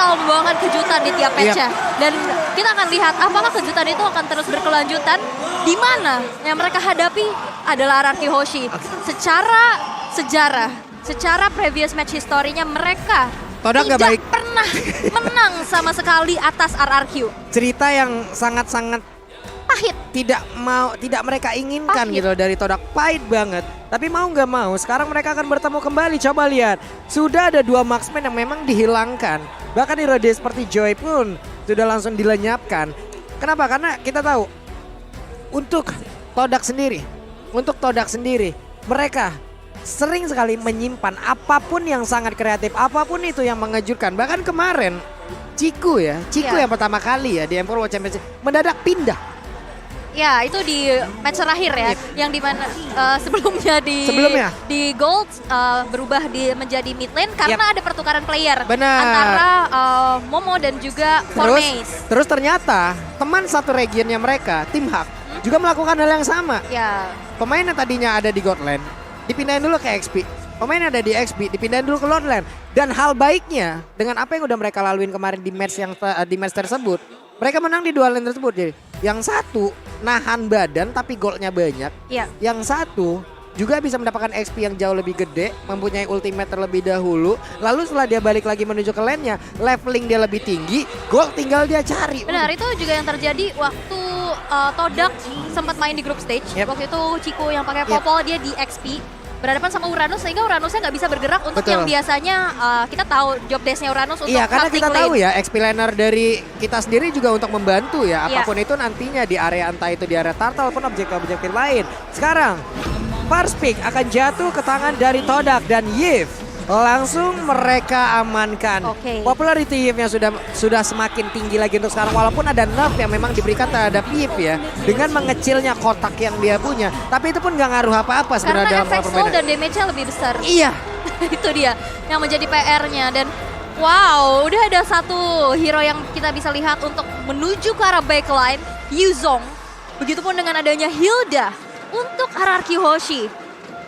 selalu membawakan kejutan di tiap match-nya. Dan kita akan lihat apakah kejutan itu akan terus berkelanjutan. Di mana yang mereka hadapi adalah RRQ Hoshi. Secara sejarah, secara previous match historinya mereka Todak tidak gak baik. pernah menang sama sekali atas RRQ. Cerita yang sangat-sangat Pahit. tidak mereka inginkan Pahit. gitu dari Todak, pahit banget. Tapi mau nggak mau sekarang mereka akan bertemu kembali. Coba lihat, sudah ada 2 marksman yang memang dihilangkan. Bahkan hero dia seperti Joy pun sudah langsung dilenyapkan. Kenapa? Karena kita tahu untuk Todak sendiri mereka sering sekali menyimpan apapun yang sangat kreatif, apapun itu yang mengejutkan. Bahkan kemarin Ciku yang pertama kali ya di Emperor World Championship mendadak pindah. Ya, itu di match terakhir ya, yang dimana sebelumnya di Gold berubah menjadi mid lane karena ada pertukaran player. Benar. Antara Momo dan juga Formace. Terus ternyata teman satu regionnya mereka, Tim Hak, juga melakukan hal yang sama. Ya, Pemain yang tadinya ada di God Lane dipindahin dulu ke XP. Pemain yang ada di XP dipindahin dulu ke Lord Lane. Dan hal baiknya dengan apa yang udah mereka laluin kemarin di match tersebut, mereka menang di 2 lane tersebut. Jadi yang satu nahan badan tapi goldnya banyak. Iya. Yang satu juga bisa mendapatkan XP yang jauh lebih gede, mempunyai ultimate terlebih dahulu. Lalu setelah dia balik lagi menuju ke lane-nya, leveling dia lebih tinggi, gold tinggal dia cari. benar, itu juga yang terjadi waktu Todak sempat main di group stage. Waktu itu Chico yang pakai popol, dia di XP berhadapan sama Uranus, sehingga Uranusnya nggak bisa bergerak untuk Betul. yang biasanya kita tahu job desk-nya Uranus untuk Iya, karena kita crafting tahu lane. ya XP laner dari kita sendiri juga untuk membantu ya, Iya. apapun itu nantinya di area, entah itu di area turtle pun objek-objek lain. Sekarang first pick akan jatuh ke tangan dari Todak dan Yves. Langsung mereka amankan. Oke. Popularity Yves-nya sudah semakin tinggi lagi untuk sekarang, walaupun ada nerf yang memang diberikan terhadap Yves ya, dengan mengecilnya kotak yang dia punya. Tapi itu pun gak ngaruh apa-apa sebenarnya Karena dalam efek slow permainan. dan damage-nya lebih besar. Iya. Itu dia yang menjadi PR-nya. Dan wow, udah ada satu hero yang kita bisa lihat untuk menuju ke arah backline, Yuzong. Begitupun dengan adanya Hilda untuk RRQ Hoshi.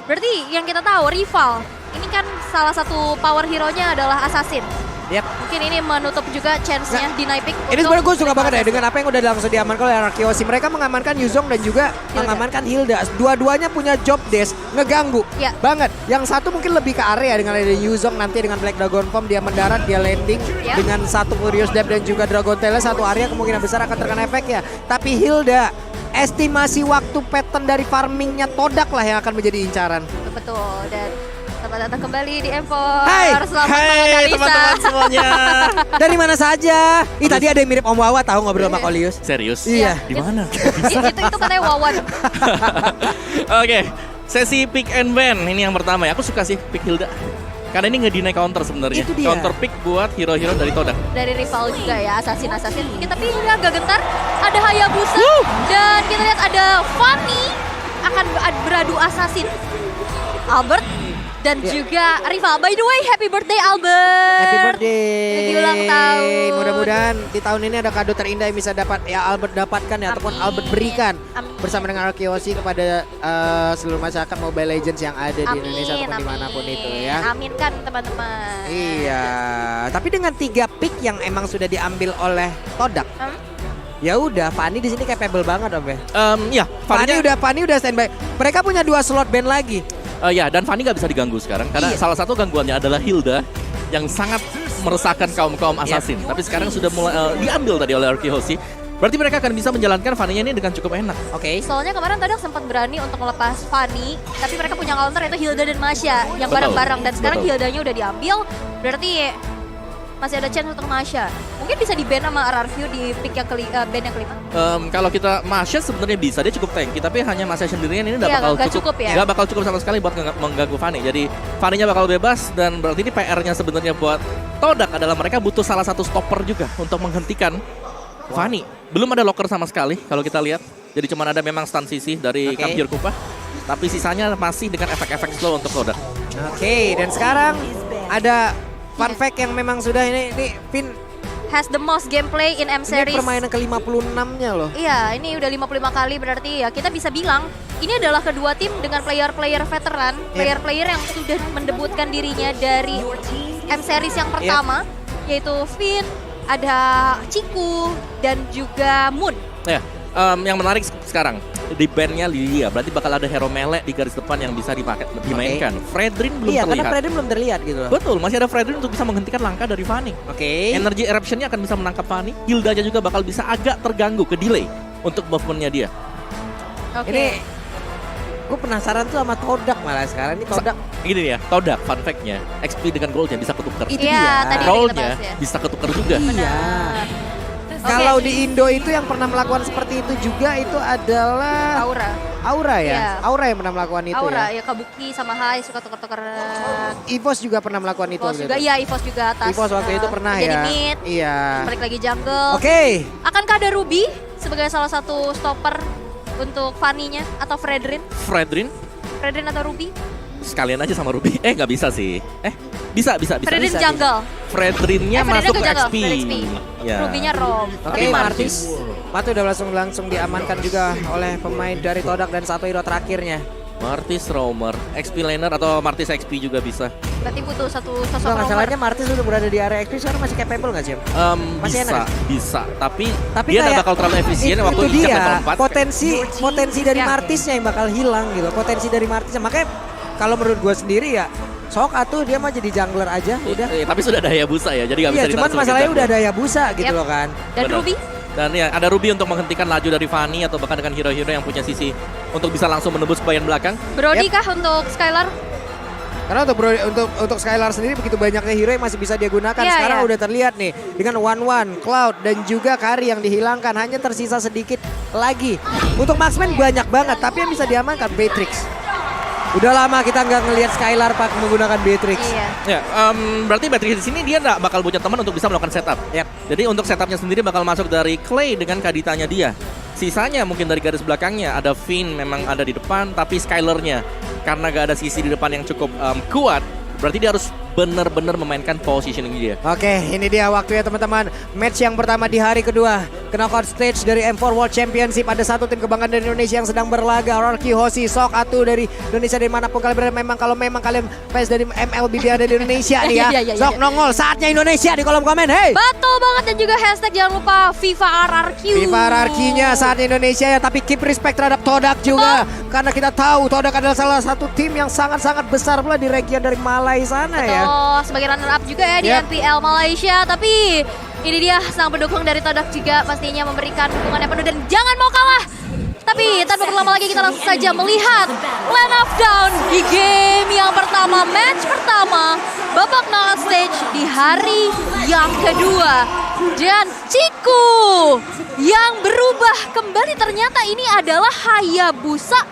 Berarti yang kita tahu rival, ini kan salah satu power hero-nya adalah Assassin. Yep. Mungkin ini menutup juga chance-nya di Night Pick. Ini sebenarnya gue suka banget ya dengan apa yang udah langsung diamankan oleh RRQ Hoshi. Mereka mengamankan Yuzong dan juga mengamankan Hilda. Dua-duanya punya job desk ngeganggu banget. Yang satu mungkin lebih ke area dengan ada Yuzong, nanti dengan Black Dragon Form dia mendarat, dia landing dengan satu Furious Depth dan juga Dragon Tail, satu area kemungkinan besar akan terkena efeknya. Tapi Hilda, estimasi waktu pattern dari farmingnya Todak lah yang akan menjadi incaran. Betul, dan selamat datang kembali di Empor. Hai. Selamat Hai teman-teman semuanya. Dari mana saja? Ih, tadi ada yang mirip Om Wawa tahu ngobrol sama Kolius. Serius? Iya. Di mana? Itu katanya Wawan. Oke, sesi pick and ban ini yang pertama ya. Aku suka sih pick Hilda. Karena ini nge-deny counter sebenarnya. Itu dia. Counter pick buat hero-hero dari Todak. Dari rival juga ya, Assassin. Tapi ini agak gentar, ada Hayabusa dan kita lihat ada Fanny akan beradu Assassin. Albert dan juga rival. By the way, happy birthday Albert. Happy birthday. Di ulang tahun. Mudah-mudahan di tahun ini ada kado terindah yang bisa Albert dapatkan ya, ataupun Amin. Albert berikan Amin. bersama dengan RRQ Hoshi kepada seluruh masyarakat Mobile Legends yang ada di Indonesia ataupun dimanapun itu ya. Amin kan teman-teman. Iya, tapi dengan 3 pick yang emang sudah diambil oleh Todak, ya udah Fanny di sini capable banget Om ya. Ya, Fanny udah standby. Mereka punya 2 slot ban lagi. Ya, dan Fanny nggak bisa diganggu sekarang karena salah satu gangguannya adalah Hilda yang sangat meresahkan kaum assassin. Tapi sekarang sudah mulai diambil tadi oleh RRQ Hoshi. Berarti mereka akan bisa menjalankan Fanny-nya ini dengan cukup enak. Oke. Soalnya kemarin Todak sempat berani untuk melepas Fanny, tapi mereka punya counter itu Hilda dan Masya yang Betul. bareng-bareng, dan sekarang Betul. Hildanya udah diambil, berarti masih ada chance untuk Masya. Mungkin bisa di ban sama RRQ di pick yang ban yang kelima. Kalau kita Masya sebenarnya bisa, dia cukup tanky, tapi hanya Masya sendirian ini Iya, bakal nggak cukup ya. nggak bakal cukup sama sekali buat mengganggu Fanny. Jadi Fanny-nya bakal bebas, dan berarti ini PR-nya sebenarnya buat Todak adalah mereka butuh salah satu stopper juga untuk menghentikan Fanny. Belum ada locker sama sekali kalau kita lihat. Jadi cuma ada memang stun sisi dari Kampiur Kupah, tapi sisanya masih dengan efek-efek slow untuk Todak. Oke, dan sekarang ada fun fact yang memang sudah ini Vin Has the most gameplay in M ini series. permainan ke-56-nya loh. Iya, ini udah 55 kali, berarti ya kita bisa bilang ini adalah kedua tim dengan player-player veteran, player-player yang sudah mendebutkan dirinya dari M series yang pertama. yaitu Finn, ada Ciku, dan juga Moon. Ya, yang menarik sekarang di bandnya Lilia, berarti bakal ada hero melee di garis depan yang bisa dimainkan. Fredrin belum Iya, terlihat. karena Fredrin belum terlihat gitu loh. Betul, masih ada Fredrin untuk bisa menghentikan langkah dari Fanny. Oke. Energy Eruption-nya akan bisa menangkap Fanny. Hilda juga bakal bisa agak terganggu, ke delay untuk movement-nya dia. Oke. Ini gue penasaran tuh sama Todak malah sekarang ini Todak. Gini ya, Todak fun fact-nya, XP dengan gold-nya bisa ketukar. Itu Iya, dia. tadi kita Roll-nya bahas ya. bisa ketukar juga. Iya. Oke. Kalau di Indo itu yang pernah melakukan seperti itu juga itu adalah Aura ya. Iya. Aura yang pernah melakukan itu Aura, ya. ya Kabuki sama Hai suka tuker-tuker. Evos juga pernah melakukan itu. Evos waktu juga, itu. iya Evos juga atas. Evos waktu itu pernah jadi ya. mid, Iya. balik lagi jungle. Oke. Akankah ada Ruby sebagai salah satu stopper untuk Fanny-nya atau Fredrin? Fredrin Fredrin atau Ruby? sekalian aja sama Ruby. Nggak bisa sih. Bisa. Fredrin bisa, jungle. Fredrinnya Fredrinnya masuk ke ke jungle, XP. ke XP. Ya. Ruby-nya Rom. Oke, Tapi Martis. Matu udah langsung diamankan juga oleh pemain dari Todak dan satu hero terakhirnya. Martis Roamer, XP laner atau Martis XP juga bisa. Berarti butuh satu sosok Enggak, roamer. masalahnya Martis udah berada di area XP sekarang masih capable nggak sih? Masih enak. Bisa. Tapi Tapi dia nggak kayak bakal terlalu efisien waktu itu Icap dia level 4. potensi dari Ya. Martisnya yang bakal hilang gitu. Potensi dari Martisnya makanya kalau menurut gue sendiri ya Sok atuh dia mah jadi jungler aja udah. Tapi sudah ada Hayabusa ya, jadi nggak bisa Iya, cuman ditarik masalahnya sebagai udah ada Hayabusa gitu Yap. loh kan. Dan Benar. Ruby? Dan ya ada Ruby untuk menghentikan laju dari Fanny atau bahkan dengan hero-hero yang punya sisi untuk bisa langsung menembus bagian belakang. Brody kah untuk Skylar? Karena untuk Skylar sendiri begitu banyaknya hero yang masih bisa dia gunakan. Iya, Sekarang iya. udah terlihat nih dengan One, Cloud dan juga Kari yang dihilangkan. Hanya tersisa sedikit lagi. Untuk marksman banyak banget tapi yang bisa diamankan Beatrix. Udah lama kita nggak ngelihat Skylar Pak menggunakan Beatrix. Iya. Ya, berarti Beatrix di sini dia nggak bakal punya teman untuk bisa melakukan setup. Yap. Jadi untuk setupnya sendiri bakal masuk dari Clay dengan kaditanya dia. Sisanya mungkin dari garis belakangnya ada Finn memang ada di depan, tapi Skylarnya karena gak ada sisi di depan yang cukup kuat, berarti dia harus benar-benar memainkan positioning dia. Oke, ini dia waktunya teman-teman. Match yang pertama di hari kedua. Knockout stage dari M4 World Championship. Ada satu tim kebanggaan dari Indonesia yang sedang berlaga. Rarky Hoshi, Sok Atu dari Indonesia, dari manapun kalian berada. Kalau memang kalian fans dari MLBB ada di Indonesia nih ya. Iya. Sok nongol, saatnya Indonesia di kolom komen. Hey! Betul banget, dan juga hashtag jangan lupa Viva RRQ. Viva RRQ-nya saatnya Indonesia ya. Tapi keep respect terhadap Todak juga. Karena kita tahu Todak adalah salah satu tim yang sangat-sangat besar pula di region dari Malai sana ya. Oh, sebagai runner up juga ya di Yap. MPL Malaysia. Tapi ini dia sang pendukung dari Todak juga pastinya memberikan dukungannya penuh dan jangan mau kalah. Tapi tanpa berlama lagi kita langsung saja melihat Land of Down di game yang pertama, match pertama, babak knockout stage di hari yang kedua. Dan Ciku yang berubah kembali, ternyata ini adalah Hayabusa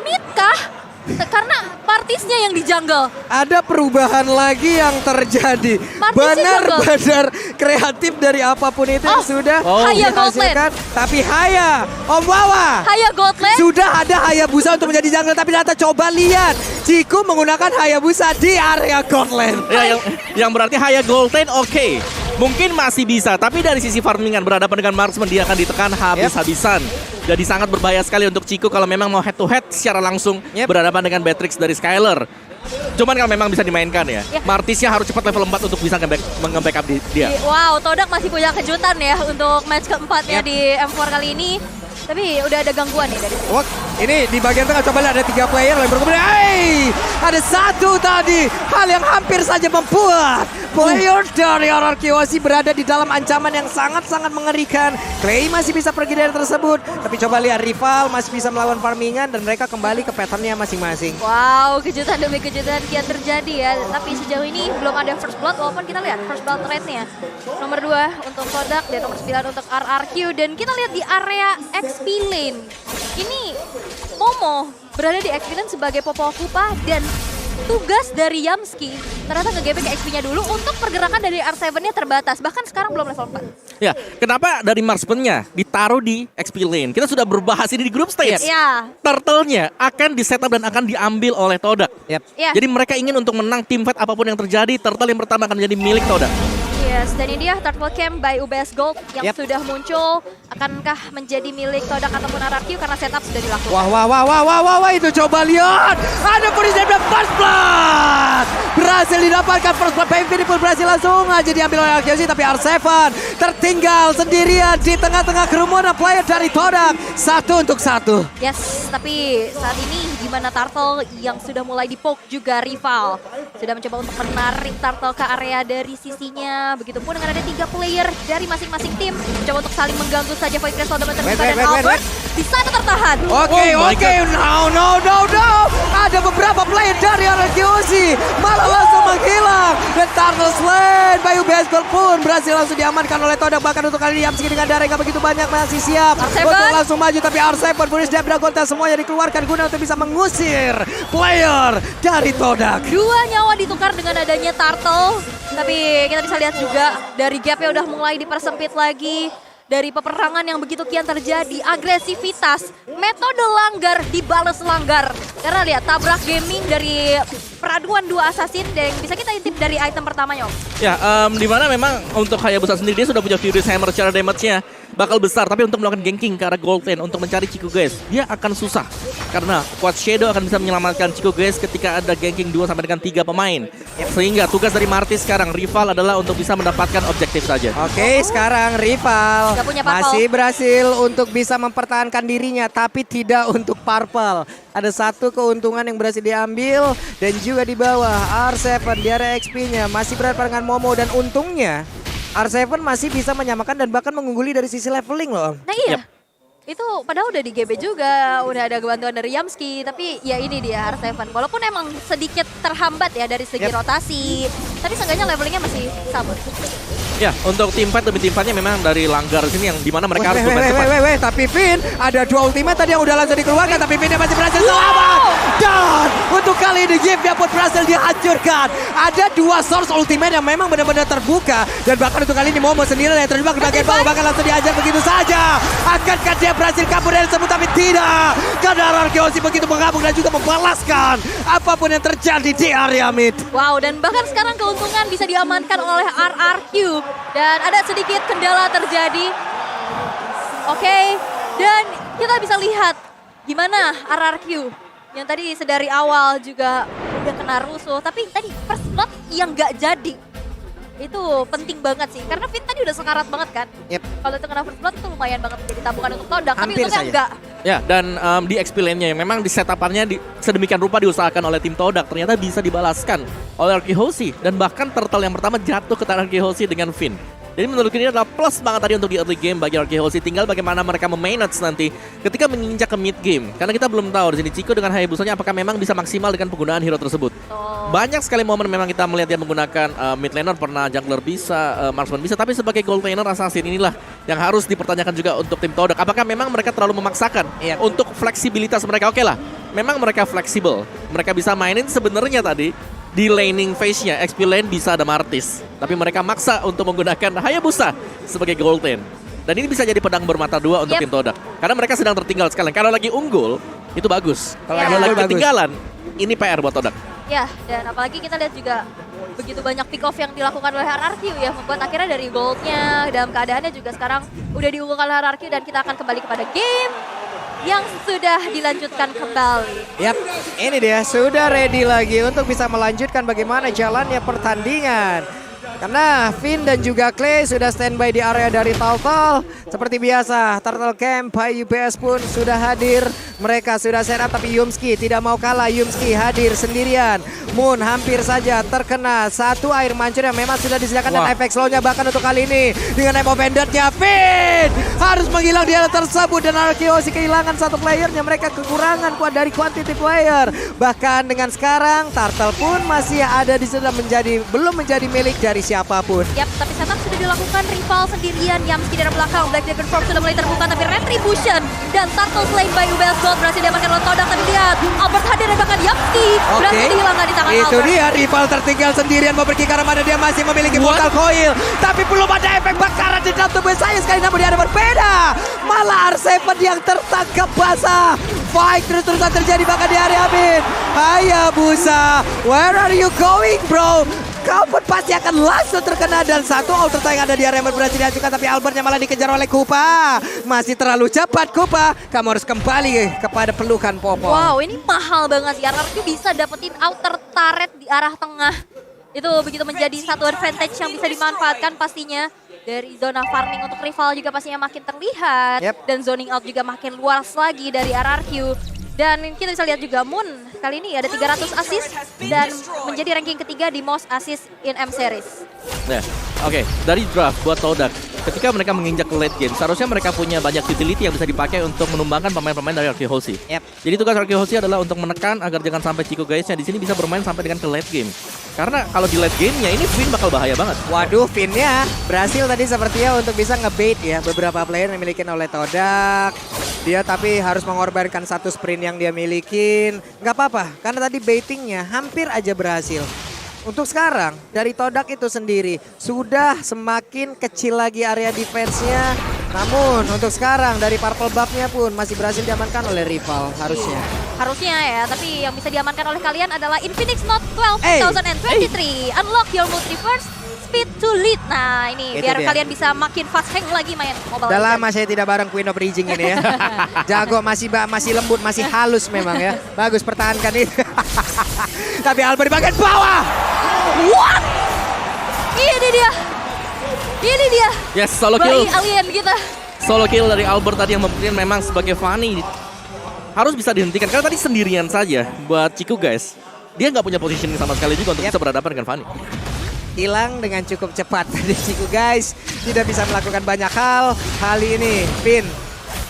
mid kah? Karena partisnya yang di jungle. Ada perubahan lagi yang terjadi. Martisnya Benar-benar kreatif dari apapun itu yang sudah Haya dihasilkan. Tapi Haya, Om Wawa, Haya Goldland. sudah ada Hayabusa untuk menjadi jungle. Tapi ternyata coba lihat, Ciku menggunakan Hayabusa di area Godland. Ya, yang berarti Haya Golden oke. Mungkin masih bisa, tapi dari sisi farmingan berhadapan dengan marksman dia akan ditekan habis-habisan. Jadi sangat berbahaya sekali untuk Ciku kalau memang mau head to head secara langsung berhadapan dengan Beatrix dari Skylar. Cuman kalau memang bisa dimainkan ya, Martisnya harus cepat level 4 untuk bisa nge-backup dia. Wow, Todak masih punya kejutan ya untuk match keempatnya di M4 kali ini. Tapi udah ada gangguan nih dari Wah, ini di bagian tengah coba lihat ada 3 player yang berkemudian. Hey, ada satu tadi. Hal yang hampir saja membuat player dari RRQ Hoshi berada di dalam ancaman yang sangat-sangat mengerikan. Clay masih bisa pergi dari tersebut. Tapi coba lihat rival masih bisa melawan farmingan dan mereka kembali ke patternnya masing-masing. Wow, kejutan demi kejutan kian terjadi ya. Tapi sejauh ini belum ada first blood walaupun kita lihat first blood rate-nya. Nomor 2 untuk Todak dan nomor 9 untuk RRQ. Dan kita lihat di area XP lane. Ini Momo berada di XP lane sebagai Popokupa dan tugas dari Yamski ternyata nge-gaping XP-nya dulu untuk pergerakan dari R7-nya terbatas. Bahkan sekarang belum level 4. Ya, kenapa dari marksman-nya ditaruh di XP lane? Kita sudah berbahas ini di group stage. Ya. Turtle-nya akan di-setup dan akan diambil oleh Todak. Yap. Ya. Jadi mereka ingin untuk menang team fight apapun yang terjadi, Turtle yang pertama akan menjadi milik Todak. Iya, Yes, dan ini dia Turtle Camp by UBS Gold yang Yep. sudah muncul. Akankah menjadi milik Todak ataupun RRQ karena setup sudah dilakukan? Wah, itu coba lihat. Ada Purish Debra first blood. Berhasil didapatkan first blood. Infinity pun berhasil langsung aja diambil oleh RQC. Tapi R7 tertinggal sendirian di tengah-tengah kerumunan player dari Todak. 1-1. Yes, tapi saat ini gimana Turtle yang sudah mulai dipoke juga rival. Sudah mencoba untuk menarik Turtle ke area dari sisinya. Begitupun dengan ada 3 player dari masing-masing tim. Mencoba untuk saling mengganggu saja Void Crystal dan Albert di sana tertahan. Oke, Oh my no. Ada beberapa player dari RQC malah langsung menghilang. Dan Turtle Slain by UBS Gold pun berhasil langsung diamankan oleh Todak. Bahkan untuk kali ini Yamski dengan darah yang begitu banyak masih siap R7. untuk langsung maju. Tapi R7 Purish Debra Golta semuanya dikeluarkan guna untuk bisa mengusir player dari Todak. 2 nyawa ditukar dengan adanya Turtle. Tapi kita bisa lihat juga dari gapnya udah mulai dipersempit lagi. Dari peperangan yang begitu kian terjadi, agresivitas, metode langgar dibalas langgar. Karena lihat tabrak gaming dari peraduan 2 assassin dan bisa kita intip dari item pertamanya, Om. Ya, di mana memang untuk Hayabusa sendiri dia sudah punya Furious Hammer secara damage-nya bakal besar, tapi untuk melakukan ganking ke arah gold lane untuk mencari Chico Guys, dia akan susah. Karena Quad Shadow akan bisa menyelamatkan Chico Guys ketika ada ganking 2 sampai dengan 3 pemain. Sehingga tugas dari Martis sekarang rival adalah untuk bisa mendapatkan objektif saja. Oke, sekarang rival Nggak punya purple. masih berhasil untuk bisa mempertahankan dirinya, tapi tidak untuk purple. Ada satu keuntungan yang berhasil diambil dan juga di bawah R7 di area XP-nya masih berhadapan dengan Momo dan untungnya R7 masih bisa menyamakan dan bahkan mengungguli dari sisi leveling loh. Nah iya, itu padahal udah di GB juga, udah ada bantuan dari Yamski, tapi ya ini dia R7. Walaupun emang sedikit terhambat ya dari segi rotasi, tapi seenggaknya levelingnya masih sama. Ya, untuk teamfight lebih teamfightnya memang dari langgar sini yang dimana mereka harus bermain cepat. Tapi Finn ada 2 ultimate tadi yang udah langsung dikeluarkan, tapi Finn masih berhasil selamat. Dan untuk kali ini game-nya pun berhasil dihancurkan. Ada 2 source ultimate yang memang benar-benar terbuka, dan bahkan untuk kali ini Momo sendiri yang terjebak di bagian bawah, bahkan langsung diajar begitu saja. Akankah dia berhasil kabur dari tersebut? Tapi tidak, karena RRQ begitu menggabung dan juga membalaskan apapun yang terjadi di area mid. Wow, dan bahkan sekarang keuntungan bisa diamankan oleh RRQ. Dan ada sedikit kendala terjadi. Oke, dan kita bisa lihat gimana RRQ yang tadi sedari awal juga udah kena rusuh. Tapi tadi first blood yang gak jadi. Itu penting banget sih, karena Finn tadi udah sekarat banget kan. Yep. Kalau itu kena first blood itu lumayan banget jadi tabungan untuk Todak. Tapi Hampir untungnya saja. enggak. Ya, dan di XP lane-nya yang memang di setup-annya sedemikian rupa diusahakan oleh tim Todak ternyata bisa dibalaskan oleh RRQ Hoshi, dan bahkan turtle yang pertama jatuh ke RRQ Hoshi dengan Finn. Jadi menurutku ini adalah plus banget tadi untuk di early game bagi RRQ Hoshi. Tinggal bagaimana mereka memanage nanti ketika menginjak ke mid game. Karena kita belum tahu di sini Chico dengan Hayabusanya apakah memang bisa maksimal dengan penggunaan hero tersebut. Banyak sekali momen memang kita melihat dia menggunakan mid laner, pernah jungler bisa, marksman bisa, tapi sebagai gold laner assassin inilah yang harus dipertanyakan juga untuk tim Todak. Apakah memang mereka terlalu memaksakan untuk fleksibilitas mereka? Oke lah, memang mereka fleksibel. Mereka bisa mainin sebenarnya tadi di laning phase-nya, XP lane bisa ada Martis. Tapi mereka maksa untuk menggunakan Hayabusa sebagai gold lane. Dan ini bisa jadi pedang bermata dua untuk tim Todak. Karena mereka sedang tertinggal sekali. Kalau lagi unggul, itu bagus. Kalau lagi ketinggalan, ini PR buat Todak. Ya, dan apalagi kita lihat juga begitu banyak pick off yang dilakukan oleh RRQ ya, membuat akhirnya dari goldnya dalam keadaannya juga sekarang udah diunggulkan oleh RRQ, dan kita akan kembali kepada game yang sudah dilanjutkan kembali. Yap, ini dia sudah ready lagi untuk bisa melanjutkan bagaimana jalannya pertandingan. Karena Finn dan juga Clay sudah standby di area dari Turtle. Seperti biasa, Turtle Camp by UBS pun sudah hadir. Mereka sudah set up, tapi Yumski tidak mau kalah. Yumski hadir sendirian. Moon hampir saja terkena satu air mancur yang memang sudah disediakan. Dan efek slow-nya bahkan untuk kali ini dengan name of bandit-nya Finn harus menghilang di area tersebut. Dan RRQ kehilangan satu playernya. Mereka kekurangan dari quantity player. Bahkan dengan sekarang Turtle pun masih ada di sana, belum menjadi milik dari siapapun. Yap, tapi setup sudah dilakukan rival sendirian. Yamski dari belakang, Black Dragon Form sudah mulai terbuka, tapi Retribution dan Turtle Slain by UBS Gold berhasil diamankan oleh Todak. Tapi lihat, Albert hadir dan bahkan Yamski berhasil dihilangkan di tangan Albert. Itu dia, rival tertinggal sendirian mau pergi karena mana dia masih memiliki portal coil. Tapi belum ada efek bakaran di dalam tubuh saya sekali, namun dia ada berbeda. Malah R7 yang tertangkap basah. Fight terus-terusan terjadi bahkan di area mid. Hayabusa, where are you going bro? kau pun pasti akan langsung terkena. Dan satu outer yang ada di area yang berhasil dihancurkan, tapi Albertnya malah dikejar oleh Kupa. Masih terlalu cepat Kupa, kamu harus kembali kepada pelukan Popo. Wow, ini mahal banget sih. RRQ bisa dapetin outer turret di arah tengah. Itu begitu menjadi satu advantage yang bisa dimanfaatkan pastinya. Dari zona farming untuk rival juga pastinya makin terlihat. Yep. Dan zoning out juga makin luas lagi dari RRQ. Dan kita bisa lihat juga Moon kali ini ada 300 assist dan menjadi ranking ketiga di most assist in M series. Nah, oke. Dari draft buat Todak, ketika mereka menginjak ke late game, seharusnya mereka punya banyak utility yang bisa dipakai untuk menumbangkan pemain-pemain dari RRQ Hoshi. Yep. Jadi tugas RRQ Hoshi adalah untuk menekan agar jangan sampai Chico guysnya di sini bisa bermain sampai dengan ke late game. Karena kalau di late game-nya ini Finn bakal bahaya banget. Waduh, Finn-nya berhasil tadi sepertinya untuk bisa ngebait ya beberapa player yang dimiliki oleh Todak. Dia tapi harus mengorbankan satu sprint yang dia milikin. Nggak apa-apa, karena tadi baitingnya hampir aja berhasil. Untuk sekarang, dari Todak itu sendiri, sudah semakin kecil lagi area defense-nya. Namun, untuk sekarang dari Purple Buff-nya pun masih berhasil diamankan oleh rival, harusnya. Harusnya ya, tapi yang bisa diamankan oleh kalian adalah Infinix Note 12 2023. Unlock your multiverse speed to lead. Nah ini Itu biar dia. kalian bisa makin fast hang lagi main Mobile Udah Legends. lama saya tidak bareng Queen of Raging ini ya. Jago, masih lembut, masih halus memang ya. Bagus, pertahankan itu. Tapi Albert di bagian bawah. What? Ini dia. Ini dia. Yes, solo Bayi kill. alien kita. Solo kill dari Albert tadi yang membuktikan memang sebagai Fanny harus bisa dihentikan. Karena tadi sendirian saja buat Chico guys. Dia nggak punya positioning sama sekali juga untuk bisa berhadapan dengan Fanny. Hilang dengan cukup cepat dari Ciku guys. Tidak bisa melakukan banyak hal. Kali ini Finn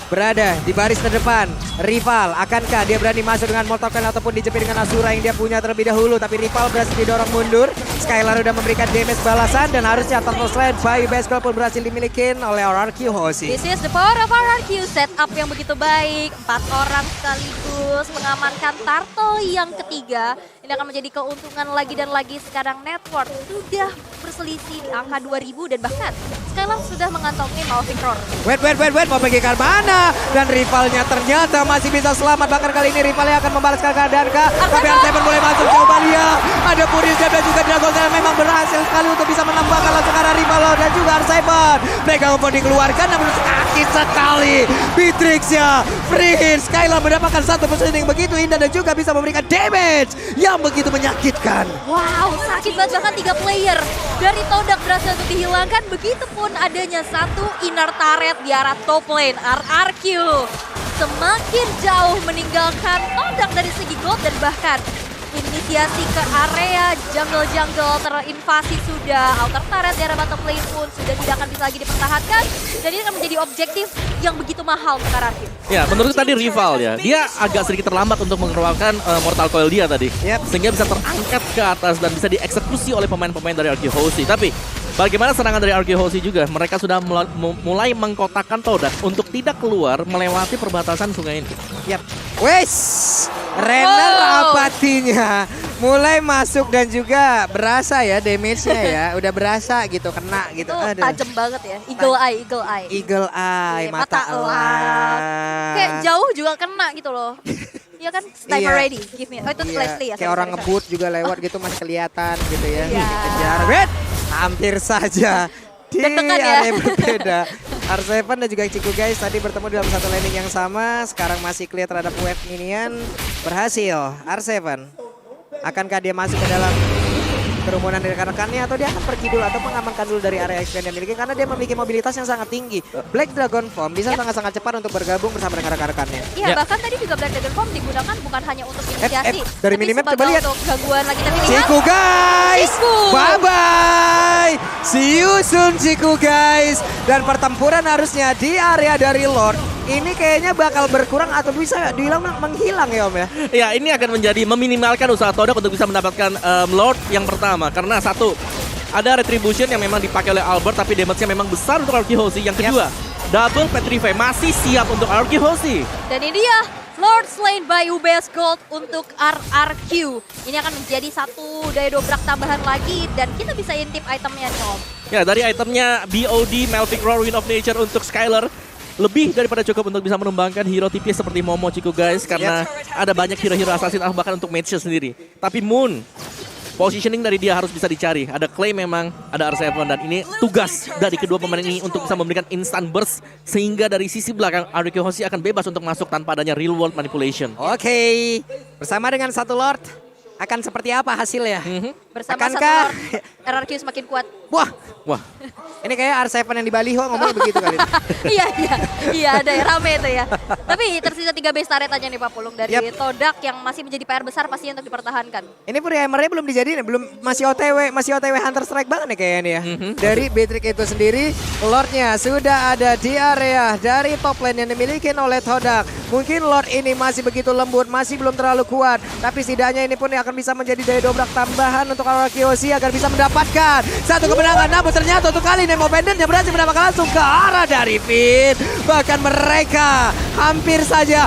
berada di baris terdepan. Rival, akankah dia berani masuk dengan Molotov Coil ataupun dijepit dengan Asura yang dia punya terlebih dahulu. Tapi rival berhasil didorong mundur. Skylar udah memberikan damage balasan. Dan harusnya Turtle Sled by Base Goal pun berhasil dimiliki oleh RRQ Hoshi. This is the power of RRQ. Setup yang begitu baik. 4 orang sekaligus mengamankan Turtle yang ketiga. Ini akan menjadi keuntungan lagi dan lagi. Sekarang network sudah berselisih di angka 2000 dan bahkan Skylar sudah mengantongi Malvin Roar. Wait, mau pergi ke mana? Dan rivalnya ternyata masih bisa selamat. Bahkan kali ini rivalnya akan membalaskan keadaan kah? Tapi Arseven mulai masuk, coba lihat. Ada Purisnya dan juga Dragon Slayer memang berhasil sekali untuk bisa menambahkan langsung arah rival dan juga Arseven. Mereka mau dikeluarkan namun sakit sekali. Beatrix-nya free hit. Skylar mendapatkan satu positioning begitu indah dan juga bisa memberikan damage yang begitu menyakitkan. Wow, sakit banget. Bahkan 3 player dari Todak berhasil untuk dihilangkan. Begitupun adanya satu inner turret di arah top lane RRQ. Semakin jauh meninggalkan Todak dari segi gold dan bahkan inisiasi ke area jungle-jungle terinvasi sudah. Outer turret di arah bottom lane pun sudah tidak akan bisa lagi dipertahankan. Dan ini akan menjadi objektif yang begitu mahal untuk RRQ. Ya, menurut tadi rival ya, dia agak sedikit terlambat untuk mengeluarkan Mortal Coil dia tadi. Yep. Sehingga bisa terangkat ke atas dan bisa dieksekusi oleh pemain-pemain dari RRQ Hoshi. Tapi bagaimana serangan dari RRQ Hoshi juga? Mereka sudah mulai mengkotakkan Todak untuk tidak keluar melewati perbatasan sungai ini. Yap. Wes, Renner apatinya mulai masuk dan juga berasa ya damage-nya ya. Udah berasa gitu, kena gitu. Itu tajam banget ya. Eagle eye, eagle eye. Eagle eye, Iya, mata elang. elang. Kayak jauh juga kena gitu loh. Iya kan? Timer Iya. ready. Give me. Oh itu Iya, Leslie ya. kayak orang ngebut juga lewat gitu masih kelihatan gitu ya. Iya. Dikejar. Bet, hampir saja di Deg-degan ya. area berbeda. Arseven dan juga Ciku guys tadi bertemu dalam satu landing yang sama. Sekarang masih clear terhadap wave minion. Berhasil Arseven. Akankah dia masuk ke dalam kerumunan dari rekan-rekannya atau dia akan pergi dulu atau mengamankan dulu dari area expand yang dimiliki karena dia memiliki mobilitas yang sangat tinggi. Black Dragon Form bisa sangat-sangat cepat untuk bergabung bersama dengan rekan-rekannya. Iya, Ya. bahkan tadi juga Black Dragon Form digunakan bukan hanya untuk inisiasi. dari tapi minimap sebagai coba lihat. untuk gangguan lagi tapi lihat. Ciku guys, Ciku. bye bye, see you soon Ciku guys. Dan pertempuran harusnya di area dari Lord ini kayaknya bakal berkurang atau bisa dibilang menghilang ya Om ya. Ya, ini akan menjadi meminimalkan usaha Todak untuk bisa mendapatkan Lord yang pertama. Karena satu, ada Retribution yang memang dipakai oleh Albert tapi damage-nya memang besar untuk RRQ Hoshi. Yang kedua, double Petrify masih siap untuk RRQ Hoshi. Dan ini dia Lord slain by UBS Gold untuk RRQ. Ini akan menjadi satu daya dobrak tambahan lagi dan kita bisa intip itemnya nih Om. Ya, dari itemnya BOD, Melvic Roar, Wind of Nature untuk Skylar. Lebih daripada cukup untuk bisa menumbangkan hero tipis seperti Momo Ciku guys. Karena ada banyak hero-hero assassin bahkan untuk match sendiri. Tapi Moon positioning dari dia harus bisa dicari. Ada claim memang, ada R7 dan ini tugas dari kedua pemain ini untuk bisa memberikan instant burst sehingga dari sisi belakang RQ Hoshi akan bebas untuk masuk tanpa adanya real world manipulation. Oke, bersama dengan satu Lord akan seperti apa hasilnya? Bersama Akankah- satu Lord, RRQ semakin kuat. Wah, Wah, ini kayak R7 yang di Baliho ngomongnya begitu kali ini. Iya ada ya, rame itu ya. Tapi tersisa 3 base turret aja nih Pak Pulung dari Yap. Todak yang masih menjadi PR besar pastinya untuk dipertahankan. Ini Primernya belum dijadiin, masih OTW Hunter Strike banget nih kayaknya nih ya. Dari Beatrix itu sendiri, Lordnya sudah ada di area dari top lane yang dimiliki oleh Todak. Mungkin Lord ini masih begitu lembut, masih belum terlalu kuat. Tapi setidaknya ini pun akan bisa menjadi daya dobrak tambahan untuk RRQ Hoshi agar bisa mendapatkan satu kemenangan. Namun ternyata untuk kali ini Nemo Bandit yang berhasil mendapatkan langsung ke arah dari Finn. Bahkan mereka hampir saja.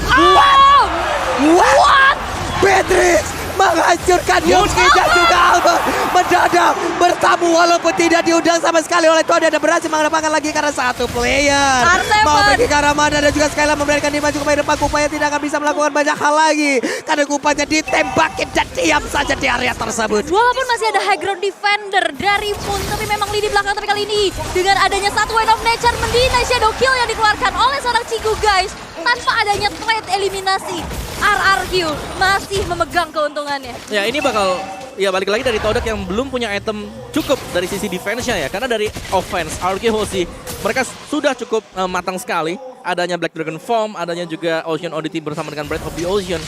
What? Beatrix menghancurkan Yosuke dan juga Albert mendadak bertamu walaupun tidak diundang sama sekali oleh Toda dan berhasil mendapatkan lagi karena satu player R7. mau pergi ke arah mana dan juga sekali lagi memberikan dia maju ke depan. Kupanya tidak akan bisa melakukan banyak hal lagi karena Kupanya ditembakin dan diam saja di area tersebut. Walaupun masih ada high ground defender dari Moon, tapi memang lini belakang. Tapi kali ini dengan adanya satu Wind of Nature mendinai shadow kill yang dikeluarkan oleh seorang Cigu guys. Tanpa adanya trade eliminasi, RRQ masih memegang keuntungannya. ya ini bakal ya balik lagi dari Todak yang belum punya item cukup dari sisi defense-nya ya. Karena dari offense RQ Hoshi mereka sudah cukup matang sekali. Adanya Black Dragon Form, adanya juga Ocean Oddity bersama dengan Breath of the Ocean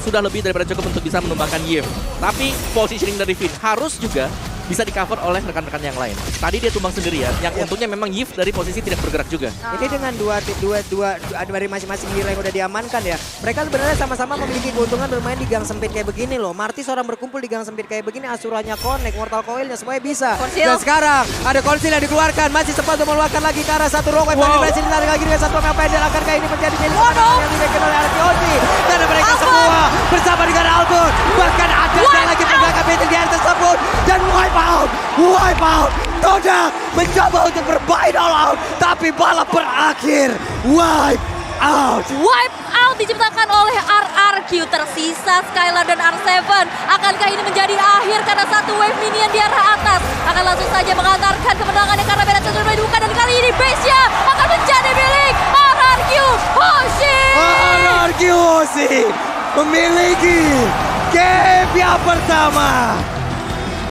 sudah lebih daripada cukup untuk bisa menumbangkan Yif. Tapi positioning dari Finn harus juga bisa di-cover oleh rekan-rekan yang lain. Tadi dia tumbang sendirian, yang untungnya memang Yif dari posisi tidak bergerak juga. Ini dengan dua dari masing-masing hero yang udah diamankan ya. Mereka sebenarnya sama-sama memiliki keuntungan bermain di gang sempit kayak begini loh. Martis orang berkumpul di gang sempit kayak begini, Asuranya connect, Mortal Coil-nya semuanya bisa. Konsil. Dan sekarang ada konsil yang dikeluarkan, masih sempat untuk mengeluarkan lagi ke arah satu Rogue Wave. Berhasil ditarik lagi dengan satu Rogue Pendel. Akankah ini menjadi milik kemenangan yang dimiliki oleh RRQ Hoshi? Dan mereka semua bersama dengan Albert. Bahkan ada lagi pergerakan Beatrix di area tersebut. Dan wipe out. Todak mencoba untuk bermain all out, tapi balap berakhir. Wipe out. Wipe out diciptakan oleh RRQ. Tersisa Skylar dan R7. Akankah ini menjadi akhir karena satu wave minion di arah atas akan langsung saja mengantarkan kemenangannya karena beda sudah dibuka dan kali ini base-nya akan menjadi milik RRQ Hoshi. RRQ Hoshi memiliki game yang pertama.